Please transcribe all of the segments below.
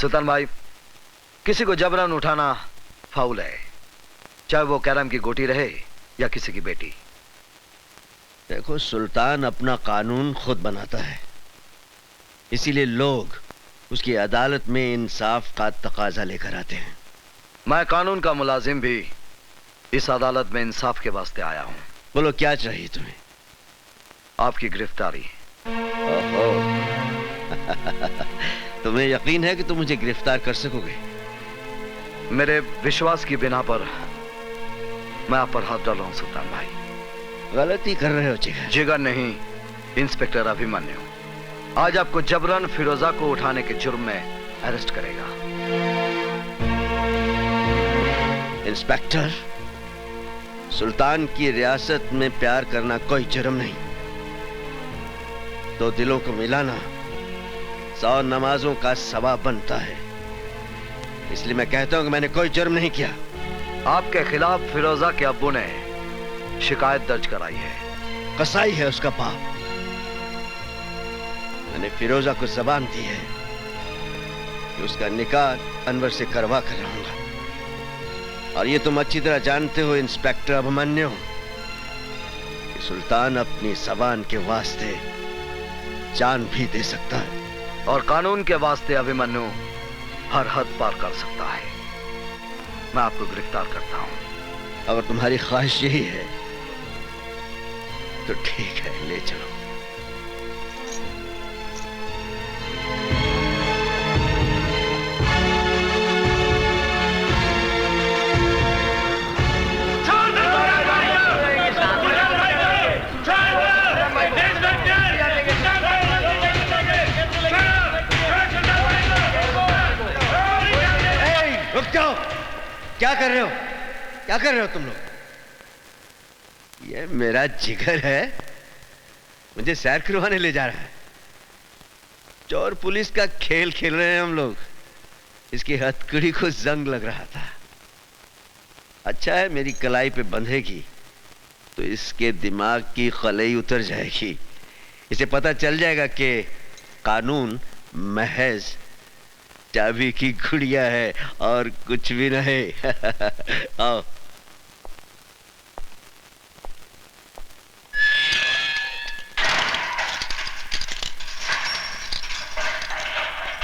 सुल्तान भाई, किसी को जबरन उठाना फाउल है, चाहे वो कैरम की गोटी रहे या किसी की बेटी। देखो, सुल्तान अपना कानून खुद बनाता है, इसीलिए लोग उसकी अदालत में इंसाफ का तकाजा लेकर आते हैं। मैं कानून का मुलाजिम भी इस अदालत में इंसाफ के वास्ते आया हूं। बोलो, क्या चाहिए तुम्हें? आपकी गिरफ्तारी। ओहो। तुम्हें यकीन है कि तुम मुझे गिरफ्तार कर सकोगे? मेरे विश्वास की बिना पर मैं आप पर हाथ डाल रहा हूं सुल्तान भाई। गलती कर रहे हो जिगर। जिगर नहीं, इंस्पेक्टर अभिमन्यु आज आपको जबरन फिरोजा को उठाने के जुर्म में अरेस्ट करेगा। इंस्पेक्टर, सुल्तान की रियासत में प्यार करना कोई जुर्म नहीं। दो दिलों को मिलाना 100 नमाजों का सवाब बनता है। इसलिए मैं कहता हूं कि मैंने कोई जुर्म नहीं किया। आपके खिलाफ फिरोजा के अब्बू ने शिकायत दर्ज कराई है। कसाई है उसका बाप। मैंने फिरोजा को जबान दी है कि उसका निकाह अनवर से करवा कर रहूंगा। और ये तुम अच्छी तरह जानते हो इंस्पेक्टर अभिमन्यु कि सुल्तान अपनी जबान के वास्ते जान भी दे सकता है। और कानून के वास्ते अभिमन्यु हर हद पार कर सकता है। मैं आपको गिरफ्तार करता हूं। अगर तुम्हारी ख्वाहिश यही है तो ठीक है, ले चलो। रुक जाओ, क्या कर रहे हो? क्या कर रहे हो तुम लोग? ये मेरा जिगर है, मुझे सैर करवाने ले जा रहा है। चोर पुलिस का खेल खेल रहे हैं हम लोग। इसकी हथकड़ी को जंग लग रहा था। अच्छा है, मेरी कलाई पे बंधेगी तो इसके दिमाग की खलई उतर जाएगी। इसे पता चल जाएगा कि कानून महज चाबी की गुड़िया है और कुछ भी नहीं। आओ।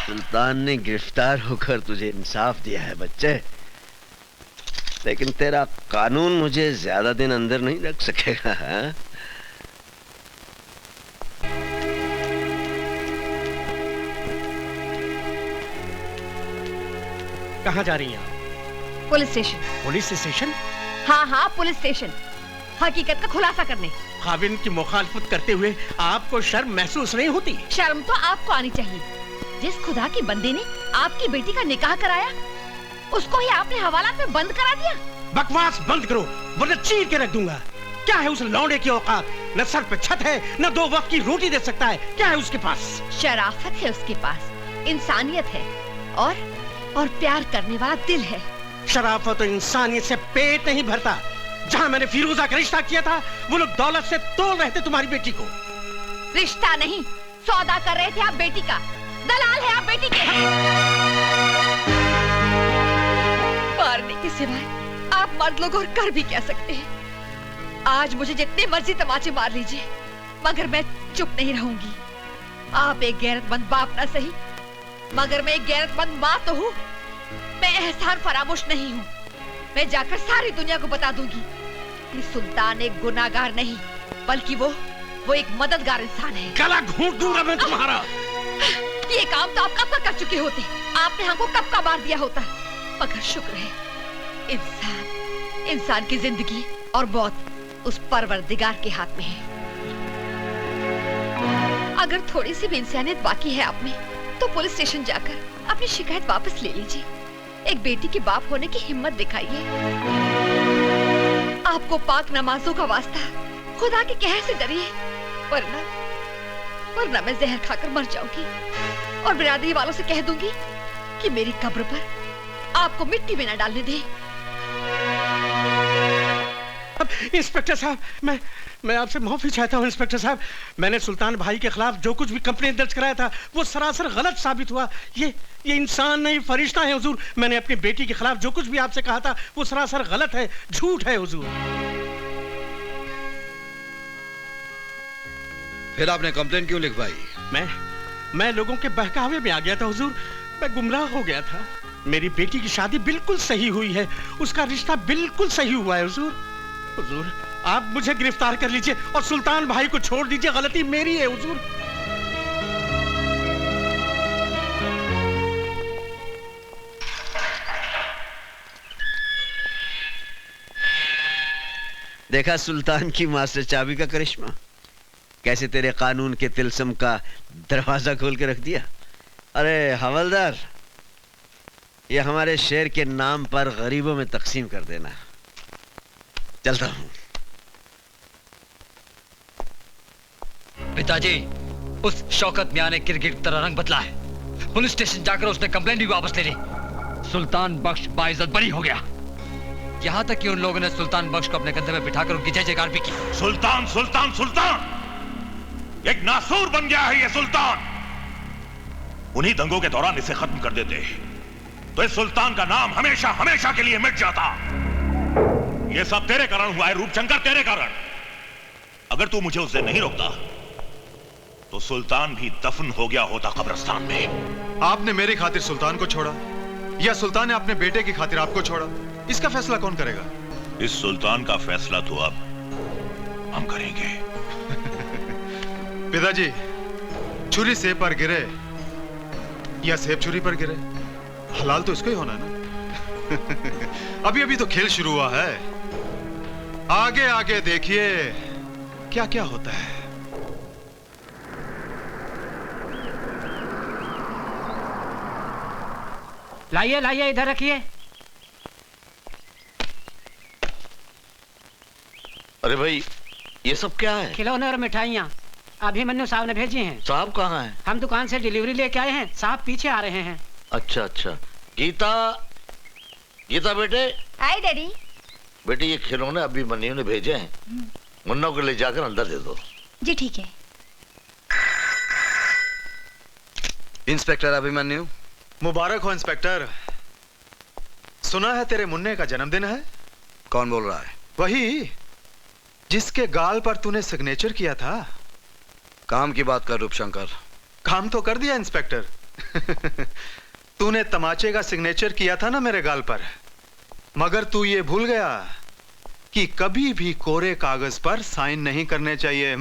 सुल्तान ने गिरफ्तार होकर तुझे इंसाफ दिया है बच्चे, लेकिन तेरा कानून मुझे ज्यादा दिन अंदर नहीं रख सकेगा। हाँ? कहाँ जा रही हैं आप? Police station. Police station? हाँ हाँ, पुलिस स्टेशन, हकीकत का खुलासा करने। खाविन की मुखालफत करते हुए आपको शर्म महसूस नहीं होती? शर्म तो आपको आनी चाहिए। जिस खुदा की बंदे ने आपकी बेटी का निकाह कराया, उसको ही आपने हवालात में बंद करा दिया। बकवास बंद करो वरना चीर के रख दूंगा। क्या है उस लौंडे की औकात? न सर पे छत है, न 2 वक्त की रोटी दे सकता है। क्या है उसके पास? शराफत है उसके पास, इंसानियत है और प्यार करने वाला दिल है। शराफत और इंसानियत से पेट नहीं भरता। जहाँ मैंने फिरोजा का रिश्ता किया था, वो लोग दौलत से तोड़ रहे थे तुम्हारी बेटी को। रिश्ता नहीं, सौदा कर रहे थे आप बेटी का। दलाल है आप बेटी के। मारने के सिवाय आप मर्द लोग और कर भी क्या सकते हैं? आज मुझे जितने मर्जी तमाचे मार लीजिए, मगर मैं चुप नहीं रहूंगी। आप एक गैरतमंद बाप ना सही, मगर मैं एक गैरतमंद माँ तो हूँ। मैं एहसान फरामोश नहीं हूँ। मैं जाकर सारी दुनिया को बता दूंगी कि सुल्तान एक गुनाहगार नहीं, बल्कि वो एक मददगार इंसान है। गला घूंट दूंगा मैं तुम्हारा। ये काम तो आप कब का कर चुके होते। आपने हमको कब का मार दिया होता। मगर शुक्र है, इंसान की जिंदगी और मौत उस परवरदिगार के हाथ में है। अगर थोड़ी सी भी इंसानियत बाकी है आप में, तो पुलिस स्टेशन जाकर अपनी शिकायत वापस ले लीजिए। एक बेटी के बाप होने की हिम्मत दिखाइए। आपको पाक नमाजों का वास्ता, खुदा के कहर से डरिए, वरना मैं जहर खाकर मर जाऊंगी और बिरादरी वालों से कह दूंगी कि मेरी कब्र पर आपको मिट्टी में न डालने दे। इंस्पेक्टर साहब, मैं आपसे माफी चाहता हूँ इंस्पेक्टर साहब। मैंने सुल्तान भाई के खिलाफ जो कुछ भी कंप्लेंट दर्ज कराया था वो सरासर गलत साबित हुआ। ये इंसान नहीं फरिश्ता है हुजूर। मैंने अपनी बेटी के खिलाफ जो कुछ भी आपसे कहा था वो सरासर गलत है, झूठ है हुजूर। फिर आपने कंप्लेंट क्यों लिखवाई? मैं लोगों के बहकावे में आ गया था हुजूर। मैं गुमराह हो गया था। मेरी बेटी की शादी बिल्कुल सही हुई है, उसका रिश्ता बिल्कुल सही हुआ है हुजूर। हुजूर आप मुझे गिरफ्तार कर लीजिए और सुल्तान भाई को छोड़ दीजिए, गलती मेरी है हुजूर। देखा सुल्तान की मास्टर चाबी का करिश्मा, कैसे तेरे कानून के तिलस्म का दरवाजा खोल के रख दिया। अरे हवलदार, ये हमारे शेर के नाम पर गरीबों में तकसीम कर देना। चलता हूं। पिताजी, उस शौकत मियां ने क्रिकेट की तरह रंग बदला है। पुलिस स्टेशन जाकर उसने कंप्लेंट भी वापस ले ली। सुल्तान बख्श बाइज्जत बरी हो गया। यहाँ तक कि उन लोगों ने सुल्तान बख्श को अपने कंधे में बिठाकर उनकी जय जयकार भी की। सुल्तान सुल्तान सुल्तान एक नासूर बन गया है ये सुल्तान। उन्हीं दंगों के दौरान इसे खत्म कर देते तो इस सुल्तान का नाम हमेशा हमेशा के लिए मिट जाता। ये सब तेरे कारण हुआ है रूपशंकर, तेरे कारण। अगर तू मुझे उससे नहीं रोकता तो सुल्तान भी दफन हो गया होता कब्रिस्तान में। आपने मेरी खातिर सुल्तान को छोड़ा या सुल्तान ने अपने बेटे की खातिर आपको छोड़ा, इसका फैसला कौन करेगा? इस सुल्तान का फैसला तो अब हम करेंगे। पिताजी, छुरी सेब पर गिरे या सेब छुरी पर गिरे, हलाल तो इसको ही होना है ना। अभी अभी तो खेल शुरू हुआ है, आगे आगे देखिए क्या क्या होता है। लाइए लाइए, इधर रखिए। अरे भाई, ये सब क्या है? खिलौने और मिठाइयाँ अभिमन्यु साहब ने भेजी हैं। साहब कहाँ हैं? हम दुकान से डिलीवरी लेके आए हैं, साहब पीछे आ रहे हैं। अच्छा अच्छा। गीता, गीता बेटे। हाय डैडी। बेटे ये खिलौने अभिमन्यु ने भेजे हैं, मुन्ना को ले जाकर अंदर दे दो। जी ठीक है। इंस्पेक्टर अभिमन्यु। मुबारक हो इंस्पेक्टर। सुना है तेरे मुन्ने का जन्मदिन है? कौन बोल रहा है? वही जिसके गाल पर तूने सिग्नेचर किया था। काम की बात कर रूपशंकर। काम तो कर दिया इंस्पेक्टर। तूने तमाचे का सिग्नेचर किया था ना मेरे गाल पर, मगर तू ये भूल गया कि कभी भी कोरे कागज पर साइन नहीं करने चाहिए।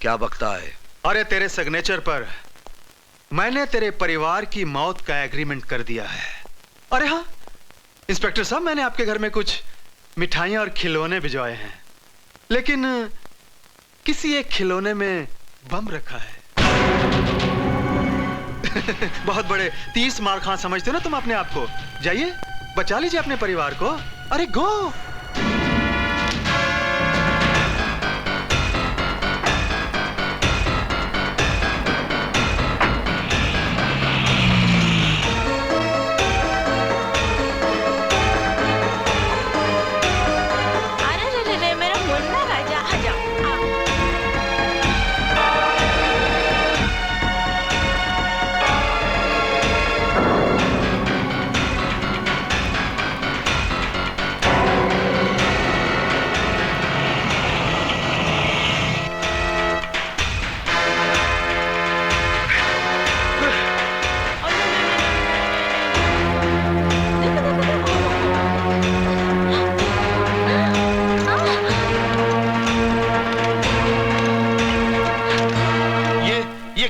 क्या बकता है? अरे तेरे सिग्नेचर पर मैंने तेरे परिवार की मौत का एग्रीमेंट कर दिया है। अरे हाँ इंस्पेक्टर साहब, मैंने आपके घर में कुछ मिठाइयां और खिलौने भिजवाए हैं, लेकिन किसी एक खिलौने में बम रखा है। बहुत बड़े 30 मार खां समझते हो ना तुम अपने आप को। जाइए बचा लीजिए अपने परिवार को। अरे गो।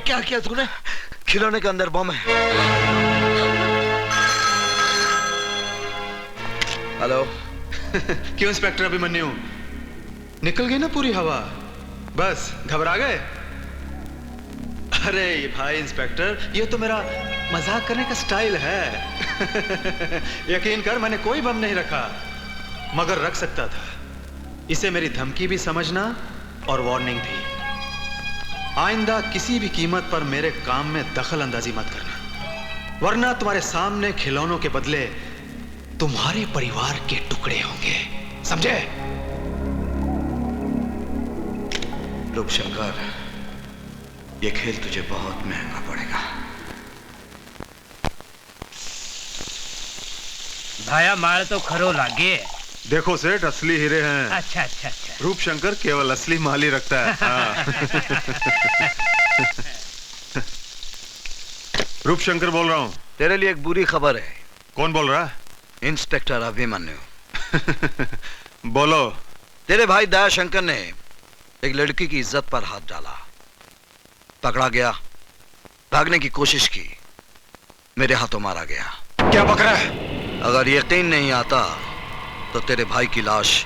क्या किया तूने? खिलौने के अंदर बम है। हेलो। क्यों इंस्पेक्टर अभिमन्यु, निकल गई ना पूरी हवा? बस घबरा गए? अरे भाई इंस्पेक्टर, ये तो मेरा मजाक करने का स्टाइल है। यकीन कर मैंने कोई बम नहीं रखा, मगर रख सकता था। इसे मेरी धमकी भी समझना और वार्निंग भी। आइंदा किसी भी कीमत पर मेरे काम में दखल अंदाजी मत करना, वरना तुम्हारे सामने खिलौनों के बदले तुम्हारे परिवार के टुकड़े होंगे, समझे? रूपशंकर, ये खेल तुझे बहुत महंगा पड़ेगा। भाया मार तो खरो लागे। देखो सेठ, असली हीरे हैं। अच्छा अच्छा अच्छा। रूपशंकर केवल असली माल ही रखता है। हाँ। रूपशंकर बोल रहा हूँ। तेरे लिए एक बुरी खबर है। कौन बोल रहा है? इंस्पेक्टर अभिमन्यु। बोलो। तेरे भाई दयाशंकर ने एक लड़की की इज्जत पर हाथ डाला, पकड़ा गया, भागने की कोशिश की, मेरे हाथों मारा गया। क्या पकड़ा है? अगर यकीन नहीं आता तो तेरे भाई की लाश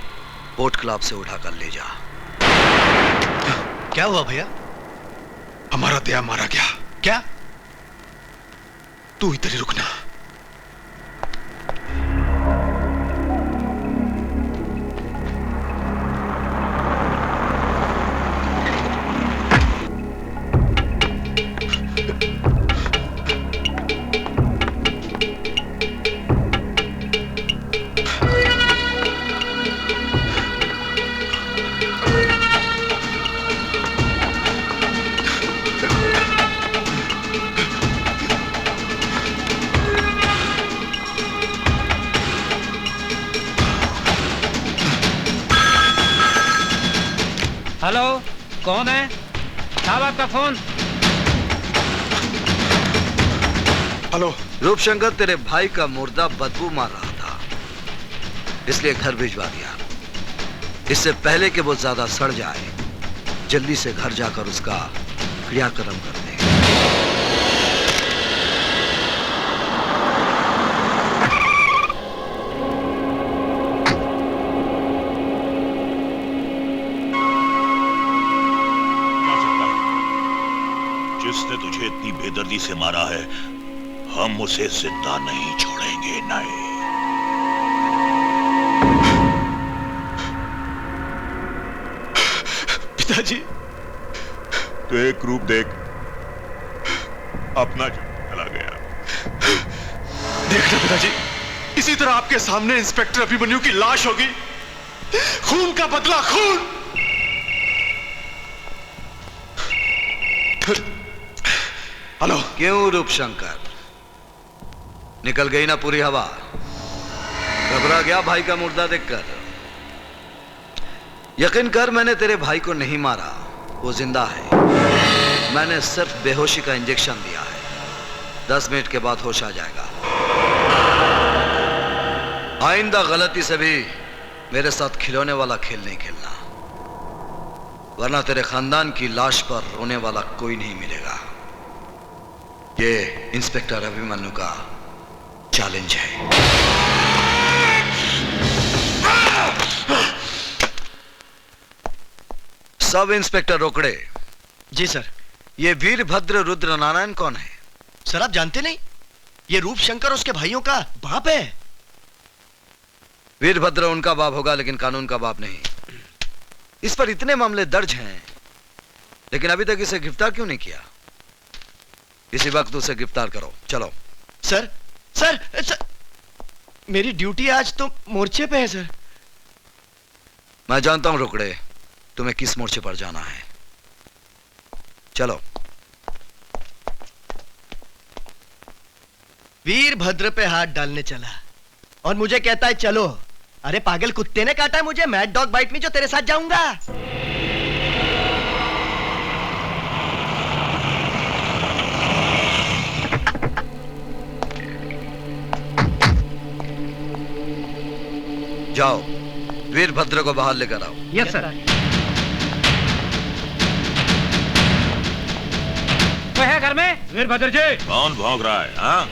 बोट क्लब से उठाकर ले जा। क्या हुआ भैया? हमारा दया मारा गया। क्या? तू इधर ही रुकना। हेलो, कौन है? साहब आपका फोन। हेलो। रूपशंकर, तेरे भाई का मुर्दा बदबू मार रहा था, इसलिए घर भिजवा दिया। इससे पहले कि वो ज्यादा सड़ जाए, जल्दी से घर जाकर उसका क्रियाक्रम कर दे। जिसने तुझे इतनी बेदर्दी से मारा है, हम उसे जिंदा नहीं छोड़ेंगे। नहीं। पिताजी, तो एक रूप देख, अपना चला गया। देखना पिताजी, इसी तरह आपके सामने इंस्पेक्टर अभिमन्यु की लाश होगी। खून का बदला, खून। हेलो। क्यों रूपशंकर, निकल गई ना पूरी हवा? घबरा गया भाई का मुर्दा देखकर? यकीन कर, मैंने तेरे भाई को नहीं मारा, वो जिंदा है। मैंने सिर्फ बेहोशी का इंजेक्शन दिया है। 10 मिनट के बाद होश आ जाएगा। आइंदा गलती से भी मेरे साथ खिलौने वाला खेल नहीं खेलना, वरना तेरे खानदान की लाश पर रोने वाला कोई नहीं मिलेगा। ये इंस्पेक्टर अभिमन्यु का चैलेंज है। सब इंस्पेक्टर रोकड़े। जी सर। ये वीरभद्र रुद्र नारायण कौन है? सर आप जानते नहीं? ये रूपशंकर उसके भाइयों का बाप है। वीरभद्र उनका बाप होगा, लेकिन कानून का बाप नहीं। इस पर इतने मामले दर्ज हैं, लेकिन अभी तक इसे गिरफ्तार क्यों नहीं किया? इसी वक्त उसे गिरफ्तार करो। चलो। सर सर, सर मेरी ड्यूटी आज तो मोर्चे पे है सर। मैं जानता हूं रोकड़े, तुम्हें किस मोर्चे पर जाना है। चलो। वीरभद्र पे हाथ डालने चला और मुझे कहता है चलो। अरे पागल कुत्ते ने काटा है मुझे, मैड डॉग बाइट मी, जो तेरे साथ जाऊंगा। जाओ, वीरभद्र को बाहर लेकर आओ। Yes sir. कोई है घर में? वीरभद्र जी। कौन भौंक रहा है? हाँ?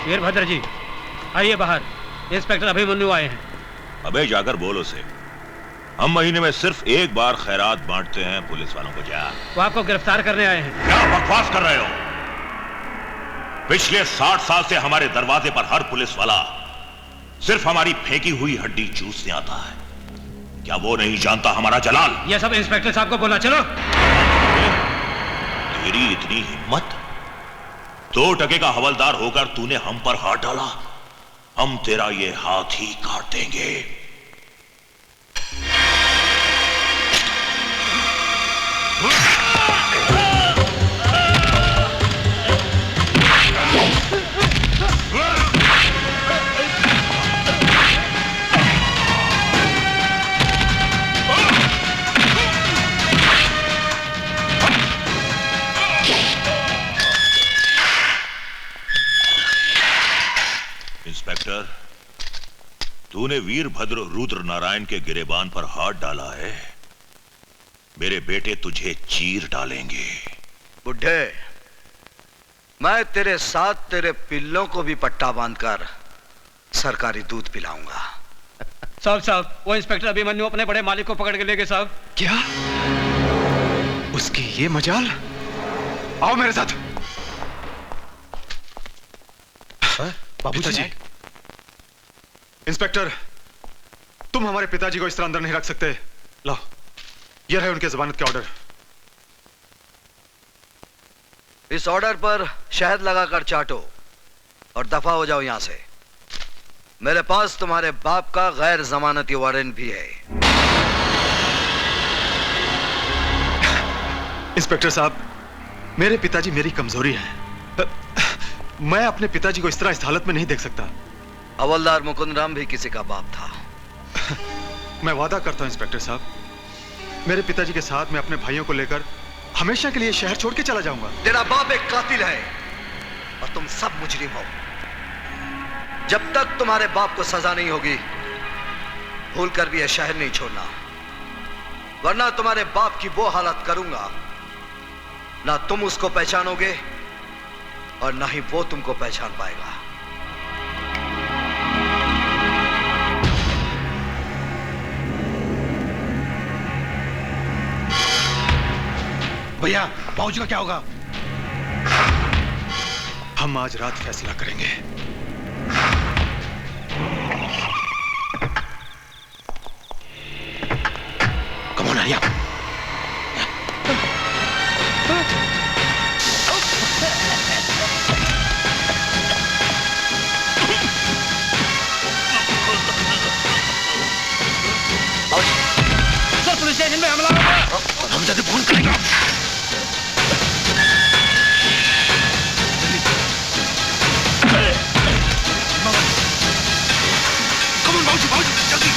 वीरभद्र जी आइए बाहर, इंस्पेक्टर अभिमन्यु आए हैं। अबे जाकर बोल उसे, हम महीने में सिर्फ एक बार खैरात बांटते हैं पुलिस वालों को। जा। वो आपको गिरफ्तार करने आए हैं। क्या बकवास कर रहे हो? पिछले 60 साल से हमारे दरवाजे पर हर पुलिस वाला सिर्फ हमारी फेंकी हुई हड्डी चूसने आता है। क्या वो नहीं जानता हमारा जलाल? ये सब इंस्पेक्टर साहब को बोला। चलो। तेरी इतनी हिम्मत? 2 टके का हवलदार होकर तूने हम पर हाथ डाला? हम तेरा ये हाथ ही काट देंगे। इंस्पेक्टर, तूने वीरभद्र रुद्र नारायण के गिरेबान पर हाथ डाला है। मेरे बेटे तुझे चीर डालेंगे। बुढ़े, मैं तेरे साथ तेरे पिल्लों को भी पट्टा बांधकर सरकारी दूध पिलाऊंगा। साहब वो इंस्पेक्टर अभिमन्यु अपने बड़े मालिक को पकड़ के ले गए साहब। क्या? उसकी ये मजाल? आओ मेरे साथ। बाबूजी। इंस्पेक्टर, तुम हमारे पिताजी को इस तरह अंदर नहीं रख सकते। लो, ये रहे उनके जमानत के ऑर्डर। इस ऑर्डर पर शहद लगाकर चाटो और दफा हो जाओ यहां से। मेरे पास तुम्हारे बाप का गैर जमानती वारंट भी है। इंस्पेक्टर साहब, मेरे पिताजी मेरी कमजोरी है। मैं अपने पिताजी को इस तरह इस हालत में नहीं देख सकता। हवलदार मुकुंद राम भी किसी का बाप था। मैं वादा करता हूं इंस्पेक्टर साहब, मेरे पिताजी के साथ मैं अपने भाइयों को लेकर हमेशा के लिए शहर छोड़ के चला जाऊंगा। तेरा बाप एक कातिल है और तुम सब मुजरिम हो। जब तक तुम्हारे बाप को सजा नहीं होगी, भूल कर भी यह शहर नहीं छोड़ना, वरना तुम्हारे बाप की वो हालत करूंगा, ना तुम उसको पहचानोगे और ना ही वो तुमको पहचान पाएगा। भैया, बाबूजी का क्या होगा? हम आज रात फैसला करेंगे। Come on hurry up. Sir, police station में हमला हुआ। हम जल्दी फोन करेंगे। बाबूजी, जल्दी।